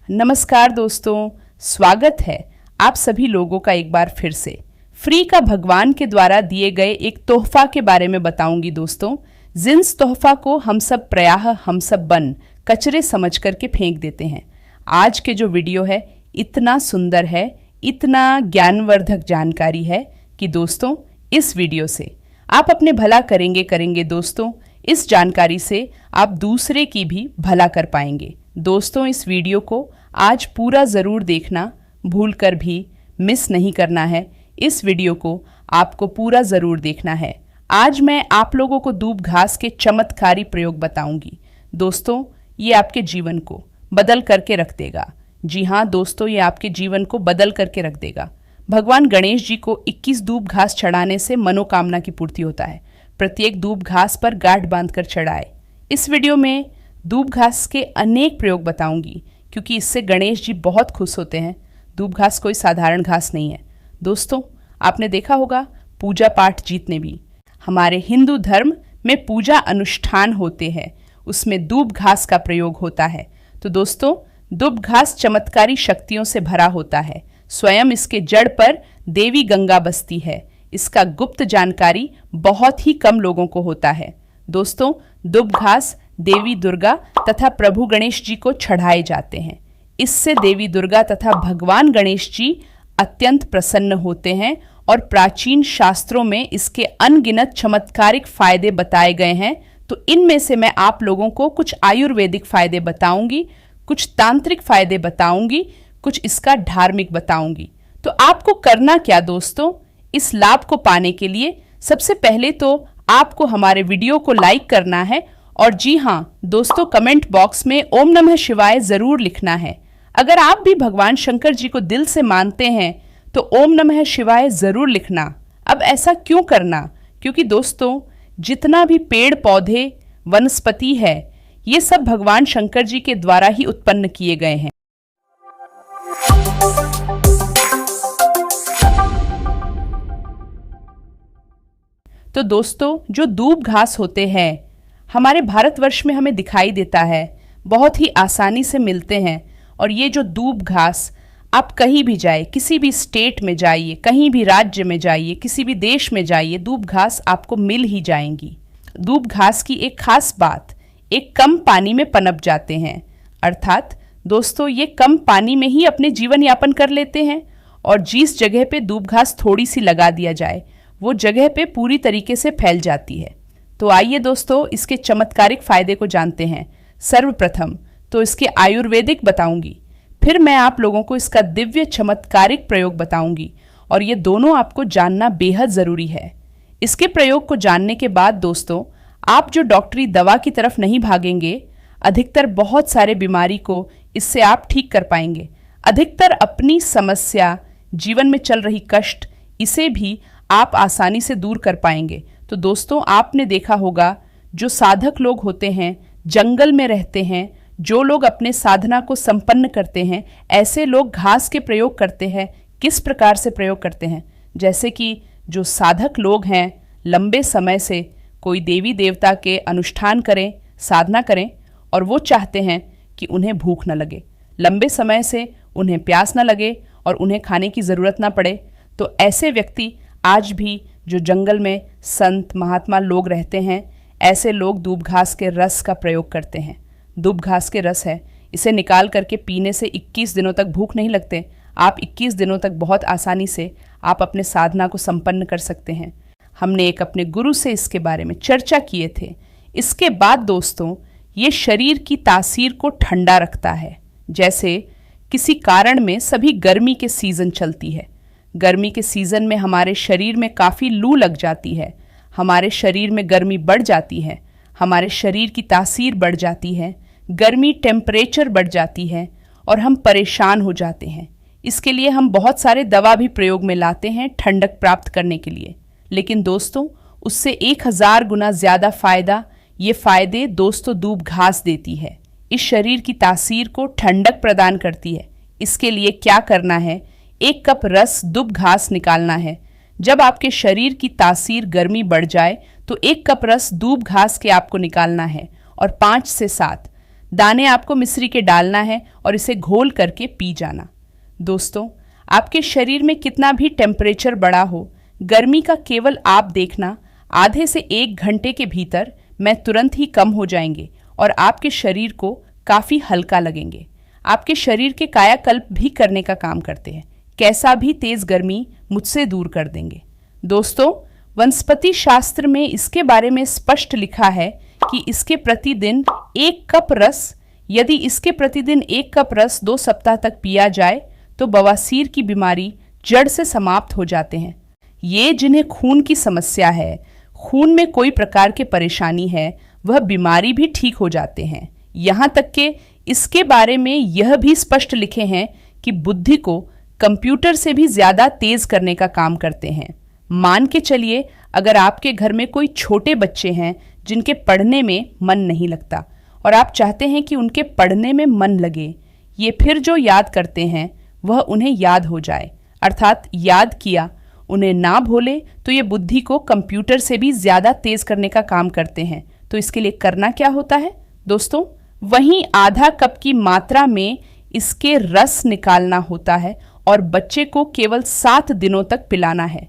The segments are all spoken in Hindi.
नमस्कार दोस्तों, स्वागत है आप सभी लोगों का एक बार फिर से। फ्री का भगवान के द्वारा दिए गए एक तोहफा के बारे में बताऊंगी दोस्तों। जिस तोहफा को हम सब प्रायः हम सब बन कचरे समझ करके फेंक देते हैं। आज के जो वीडियो है इतना सुंदर है, इतना ज्ञानवर्धक जानकारी है कि दोस्तों इस वीडियो से आप अपने भला करेंगे दोस्तों। इस जानकारी से आप दूसरे की भी भला कर पाएंगे। दोस्तों इस वीडियो को आज पूरा ज़रूर देखना, भूलकर भी मिस नहीं करना है। इस वीडियो को आपको पूरा ज़रूर देखना है। आज मैं आप लोगों को दूब घास के चमत्कारी प्रयोग बताऊंगी। दोस्तों ये आपके जीवन को बदल करके रख देगा। जी हाँ दोस्तों, ये आपके जीवन को बदल करके रख देगा। भगवान गणेश जी को 21 दूब घास चढ़ाने से मनोकामना की पूर्ति होता है। प्रत्येक दूब घास पर गांठ बांधकर चढ़ाए। इस वीडियो में दूब घास के अनेक प्रयोग बताऊंगी क्योंकि इससे गणेश जी बहुत खुश होते हैं। दूब घास कोई साधारण घास नहीं है दोस्तों। आपने देखा होगा पूजा पाठ जितने भी हमारे हिंदू धर्म में पूजा अनुष्ठान होते हैं उसमें दूब घास का प्रयोग होता है। तो दोस्तों दूब घास चमत्कारी शक्तियों से भरा होता है। स्वयं इसके जड़ पर देवी गंगा बसती है। इसका गुप्त जानकारी बहुत ही कम लोगों को होता है। दोस्तों दूब घास देवी दुर्गा तथा प्रभु गणेश जी को चढ़ाए जाते हैं। इससे देवी दुर्गा तथा भगवान गणेश जी अत्यंत प्रसन्न होते हैं और प्राचीन शास्त्रों में इसके अनगिनत चमत्कारिक फायदे बताए गए हैं। तो इनमें से मैं आप लोगों को कुछ आयुर्वेदिक फायदे बताऊंगी, कुछ तांत्रिक फायदे बताऊंगी, कुछ इसका धार्मिक बताऊंगी। तो आपको करना क्या दोस्तों, इस लाभ को पाने के लिए सबसे पहले तो आपको हमारे वीडियो को लाइक करना है और जी हाँ दोस्तों कमेंट बॉक्स में ओम नमः शिवाय जरूर लिखना है। अगर आप भी भगवान शंकर जी को दिल से मानते हैं तो ओम नमः शिवाय जरूर लिखना। अब ऐसा क्यों करना, क्योंकि दोस्तों जितना भी पेड़ पौधे वनस्पति है ये सब भगवान शंकर जी के द्वारा ही उत्पन्न किए गए हैं। तो दोस्तों जो दूब घास होते हैं हमारे भारतवर्ष में हमें दिखाई देता है, बहुत ही आसानी से मिलते हैं। और ये जो दूब घास आप कहीं भी जाए, किसी भी स्टेट में जाइए, कहीं भी राज्य में जाइए, किसी भी देश में जाइए, दूब घास आपको मिल ही जाएंगी। दूब घास की एक खास बात, एक कम पानी में पनप जाते हैं। अर्थात दोस्तों ये कम पानी में ही अपने जीवन यापन कर लेते हैं और जिस जगह पे दूब घास थोड़ी सी लगा दिया जाए वो जगह पे पूरी तरीके से फैल जाती है। तो आइए दोस्तों इसके चमत्कारिक फायदे को जानते हैं। सर्वप्रथम तो इसके आयुर्वेदिक बताऊंगी, फिर मैं आप लोगों को इसका दिव्य चमत्कारिक प्रयोग बताऊंगी और ये दोनों आपको जानना बेहद ज़रूरी है। इसके प्रयोग को जानने के बाद दोस्तों आप जो डॉक्टरी दवा की तरफ नहीं भागेंगे, अधिकतर बहुत सारे बीमारी को इससे आप ठीक कर पाएंगे। अधिकतर अपनी समस्या, जीवन में चल रही कष्ट, इसे भी आप आसानी से दूर कर पाएंगे। तो दोस्तों आपने देखा होगा जो साधक लोग होते हैं, जंगल में रहते हैं, जो लोग अपने साधना को संपन्न करते हैं, ऐसे लोग घास के प्रयोग करते हैं। किस प्रकार से प्रयोग करते हैं, जैसे कि जो साधक लोग हैं लंबे समय से कोई देवी देवता के अनुष्ठान करें, साधना करें और वो चाहते हैं कि उन्हें भूख न लगे, लंबे समय से उन्हें प्यास न लगे और उन्हें खाने की ज़रूरत ना पड़े। तो ऐसे व्यक्ति आज भी जो जंगल में संत महात्मा लोग रहते हैं, ऐसे लोग दूब घास के रस का प्रयोग करते हैं। दूब घास के रस है, इसे निकाल करके पीने से 21 दिनों तक भूख नहीं लगते। आप 21 दिनों तक बहुत आसानी से आप अपने साधना को संपन्न कर सकते हैं। हमने एक अपने गुरु से इसके बारे में चर्चा किए थे। इसके बाद दोस्तों ये शरीर की तासीर को ठंडा रखता है। जैसे किसी कारण में सभी गर्मी के सीज़न चलती है, गर्मी के सीज़न में हमारे शरीर में काफ़ी लू लग जाती है, हमारे शरीर में गर्मी बढ़ जाती है, हमारे शरीर की तासीर बढ़ जाती है, गर्मी टेम्परेचर बढ़ जाती है और हम परेशान हो जाते हैं। इसके लिए हम बहुत सारे दवा भी प्रयोग में लाते हैं ठंडक प्राप्त करने के लिए। लेकिन दोस्तों उससे 1000 गुना ज़्यादा फ़ायदा ये फ़ायदे दोस्तों दूब घास देती है। इस शरीर की तासीर को ठंडक प्रदान करती है। इसके लिए क्या करना है, 1 कप रस दूब घास निकालना है। जब आपके शरीर की तासीर गर्मी बढ़ जाए तो 1 कप रस दूब घास के आपको निकालना है और 5 से 7 दाने आपको मिश्री के डालना है और इसे घोल करके पी जाना। दोस्तों, आपके शरीर में कितना भी टेम्परेचर बढ़ा हो, गर्मी का केवल आप देखना, आधे से 1 घंटे के भीतर में तुरंत ही कम हो जाएंगे और आपके शरीर को काफ़ी हल्का लगेंगे। आपके शरीर के कायाकल्प भी करने का काम करते हैं। कैसा भी तेज़ गर्मी मुझसे दूर कर देंगे। दोस्तों, वनस्पति शास्त्र में इसके बारे में स्पष्ट लिखा है कि इसके प्रतिदिन 1 कप रस, यदि इसके प्रतिदिन 1 कप रस 2 सप्ताह तक पिया जाए तो बवासीर की बीमारी जड़ से समाप्त हो जाते हैं। ये जिन्हें खून की समस्या है, खून में कोई प्रकार की परेशानी है, वह बीमारी भी ठीक हो जाते हैं। यहाँ तक कि इसके बारे में यह भी स्पष्ट लिखे हैं कि बुद्धि को कंप्यूटर से भी ज़्यादा तेज़ करने का काम करते हैं। मान के चलिए, अगर आपके घर में कोई छोटे बच्चे हैं जिनके पढ़ने में मन नहीं लगता और आप चाहते हैं कि उनके पढ़ने में मन लगे, ये फिर जो याद करते हैं वह उन्हें याद हो जाए, अर्थात याद किया, उन्हें ना भूले, तो ये बुद्धि को कंप्यूटर से भी ज़्यादा तेज़ करने का काम करते हैं। तो इसके लिए करना क्या होता है दोस्तों? वहीं आधा कप की मात्रा में इसके रस निकालना होता है और बच्चे को केवल 7 दिनों तक पिलाना है।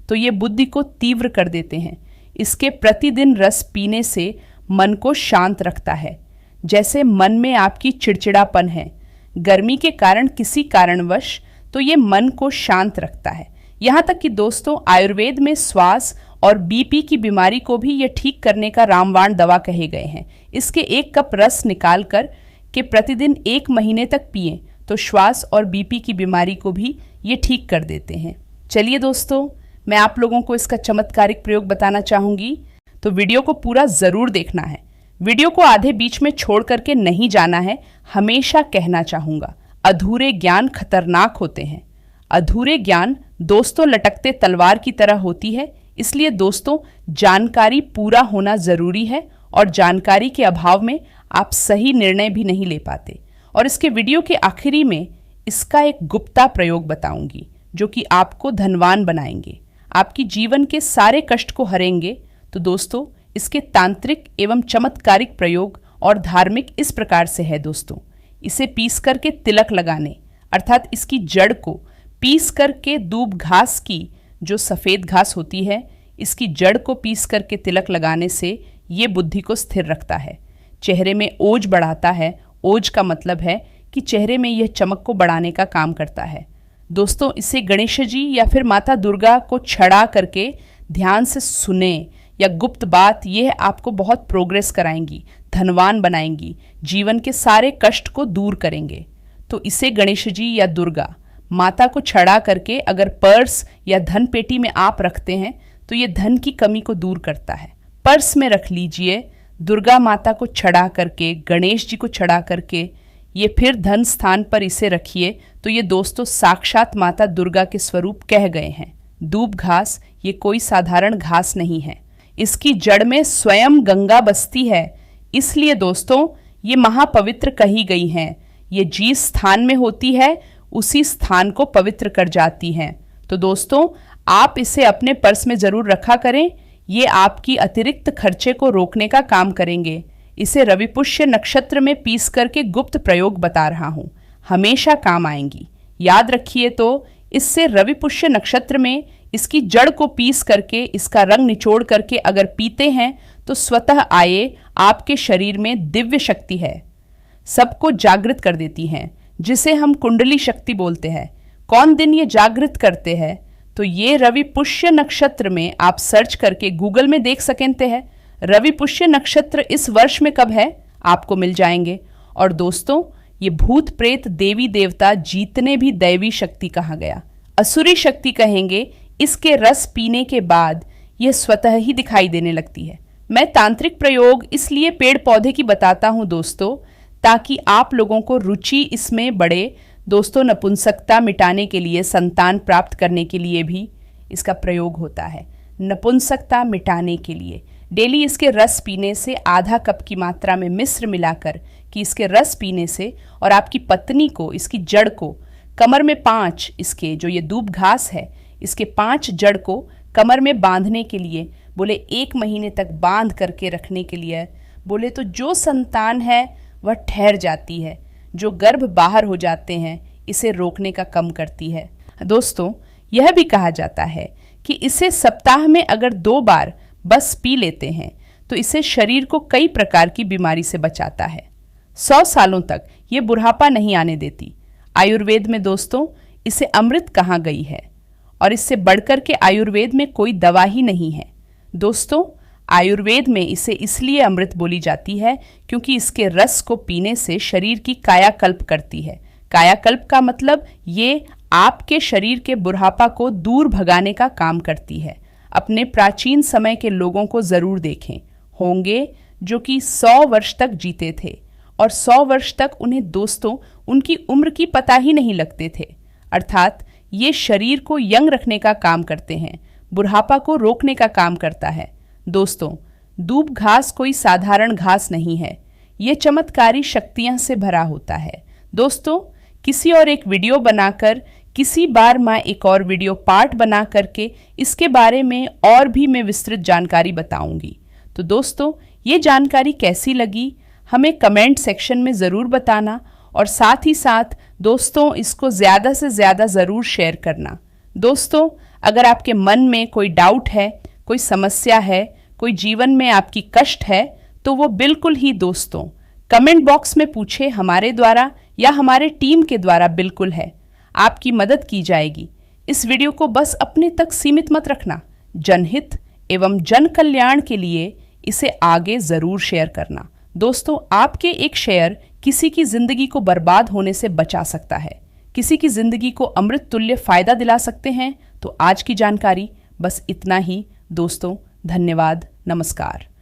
तो ये बुद्धि को तीव्र कर देते हैं। इसके प्रतिदिन रस पीने से मन को शांत रखता है। जैसे मन में आपकी चिड़चिड़ापन है, गर्मी के कारण किसी कारणवश, तो ये मन को शांत रखता है। यहाँ तक कि दोस्तों, आयुर्वेद में श्वास और बीपी की बीमारी को भी ये ठीक करने का रामबाण दवा कहे गए हैं। इसके 1 कप रस निकाल कर के प्रतिदिन 1 महीने तक पिएं तो श्वास और बीपी की बीमारी को भी ये ठीक कर देते हैं। चलिए दोस्तों, मैं आप लोगों को इसका चमत्कारिक प्रयोग बताना चाहूँगी, तो वीडियो को पूरा ज़रूर देखना है। वीडियो को आधे बीच में छोड़ करके नहीं जाना है। हमेशा कहना चाहूँगा, अधूरे ज्ञान खतरनाक होते हैं। अधूरे ज्ञान दोस्तों लटकते तलवार की तरह होती है। इसलिए दोस्तों, जानकारी पूरा होना ज़रूरी है और जानकारी के अभाव में आप सही निर्णय भी नहीं ले पाते। और इसके वीडियो के आखिरी में इसका एक गुप्ता प्रयोग बताऊंगी जो कि आपको धनवान बनाएंगे, आपकी जीवन के सारे कष्ट को हरेंगे। तो दोस्तों, इसके तांत्रिक एवं चमत्कारिक प्रयोग और धार्मिक इस प्रकार से है दोस्तों। इसे पीस करके तिलक लगाने, अर्थात इसकी जड़ को पीस करके दूब घास की, जो सफ़ेद घास होती है, इसकी जड़ को पीस करके तिलक लगाने से ये बुद्धि को स्थिर रखता है। चेहरे में ओज बढ़ाता है। ओज का मतलब है कि चेहरे में यह चमक को बढ़ाने का काम करता है। दोस्तों, इसे गणेश जी या फिर माता दुर्गा को छड़ा करके ध्यान से सुने या गुप्त बात, यह आपको बहुत प्रोग्रेस कराएंगी, धनवान बनाएंगी, जीवन के सारे कष्ट को दूर करेंगे। तो इसे गणेश जी या दुर्गा माता को छड़ा करके अगर पर्स या धन पेटी में आप रखते हैं तो ये धन की कमी को दूर करता है। पर्स में रख लीजिए, दुर्गा माता को छड़ा करके, गणेश जी को छड़ा करके, ये फिर धन स्थान पर इसे रखिए, तो ये दोस्तों साक्षात माता दुर्गा के स्वरूप कह गए हैं। दूब घास ये कोई साधारण घास नहीं है, इसकी जड़ में स्वयं गंगा बसती है। इसलिए दोस्तों, ये महापवित्र कही गई हैं। ये जिस स्थान में होती है उसी स्थान को पवित्र कर जाती हैं। तो दोस्तों, आप इसे अपने पर्स में ज़रूर रखा करें। ये आपकी अतिरिक्त खर्चे को रोकने का काम करेंगे। इसे रविपुष्य नक्षत्र में पीस करके गुप्त प्रयोग बता रहा हूँ, हमेशा काम आएंगी। याद रखिए, तो इससे रविपुष्य नक्षत्र में इसकी जड़ को पीस करके, इसका रंग निचोड़ करके अगर पीते हैं तो स्वतः आए आपके शरीर में दिव्य शक्ति है, सबको जागृत कर देती हैं, जिसे हम कुंडली शक्ति बोलते हैं। कौन दिन ये जागृत करते हैं? तो ये रवि पुष्य नक्षत्र में आप सर्च करके गूगल में देख सकते हैं। रवि पुष्य नक्षत्र इस वर्ष में कब है, आपको मिल जाएंगे। और दोस्तों, ये भूत प्रेत देवी देवता जीतने भी दैवी शक्ति कहा गया, असुरी शक्ति कहेंगे। इसके रस पीने के बाद यह स्वतः ही दिखाई देने लगती है। मैं तांत्रिक प्रयोग इसलिए पेड़ पौधे की बताता हूँ दोस्तों, ताकि आप लोगों को रुचि इसमें बढ़े। दोस्तों, नपुंसकता मिटाने के लिए, संतान प्राप्त करने के लिए भी इसका प्रयोग होता है। नपुंसकता मिटाने के लिए डेली इसके रस पीने से, आधा कप की मात्रा में मिश्र मिलाकर कि इसके रस पीने से, और आपकी पत्नी को इसकी जड़ को कमर में 5, इसके जो ये दूब घास है, इसके 5 जड़ को कमर में बांधने के लिए बोले, 1 महीने तक बांध करके रखने के लिए बोले, तो जो संतान है वह ठहर जाती है, जो गर्भ बाहर हो जाते हैं इसे रोकने का कम करती है। दोस्तों, यह भी कहा जाता है कि इसे सप्ताह में अगर 2 बार बस पी लेते हैं तो इसे शरीर को कई प्रकार की बीमारी से बचाता है। 100 सालों तक ये बुढ़ापा नहीं आने देती। आयुर्वेद में दोस्तों इसे अमृत कहा गई है और इससे बढ़कर के आयुर्वेद में कोई दवा ही नहीं है। दोस्तों, आयुर्वेद में इसे इसलिए अमृत बोली जाती है क्योंकि इसके रस को पीने से शरीर की कायाकल्प करती है। कायाकल्प का मतलब ये आपके शरीर के बुढ़ापा को दूर भगाने का काम करती है। अपने प्राचीन समय के लोगों को जरूर देखें, होंगे जो कि 100 वर्ष तक जीते थे और 100 वर्ष तक उन्हें दोस्तों उनकी उम्र की पता ही नहीं लगते थे। अर्थात ये शरीर को यंग रखने का काम करते हैं, बुढ़ापा को रोकने का काम करता है। दोस्तों, दूब घास कोई साधारण घास नहीं है, ये चमत्कारी शक्तियां से भरा होता है। दोस्तों, किसी और एक वीडियो बनाकर किसी बार मैं एक और वीडियो पार्ट बना करके इसके बारे में और भी मैं विस्तृत जानकारी बताऊंगी। तो दोस्तों, ये जानकारी कैसी लगी हमें कमेंट सेक्शन में ज़रूर बताना और साथ ही साथ दोस्तों इसको ज़्यादा से ज़्यादा ज़रूर शेयर करना। दोस्तों, अगर आपके मन में कोई डाउट है, कोई समस्या है, कोई जीवन में आपकी कष्ट है तो वो बिल्कुल ही दोस्तों कमेंट बॉक्स में पूछे, हमारे द्वारा या हमारे टीम के द्वारा बिल्कुल है, आपकी मदद की जाएगी। इस वीडियो को बस अपने तक सीमित मत रखना, जनहित एवं जन कल्याण के लिए इसे आगे ज़रूर शेयर करना। दोस्तों, आपके एक शेयर किसी की जिंदगी को बर्बाद होने से बचा सकता है, किसी की जिंदगी को अमृत तुल्य फायदा दिला सकते हैं। तो आज की जानकारी बस इतना ही दोस्तों। धन्यवाद, नमस्कार।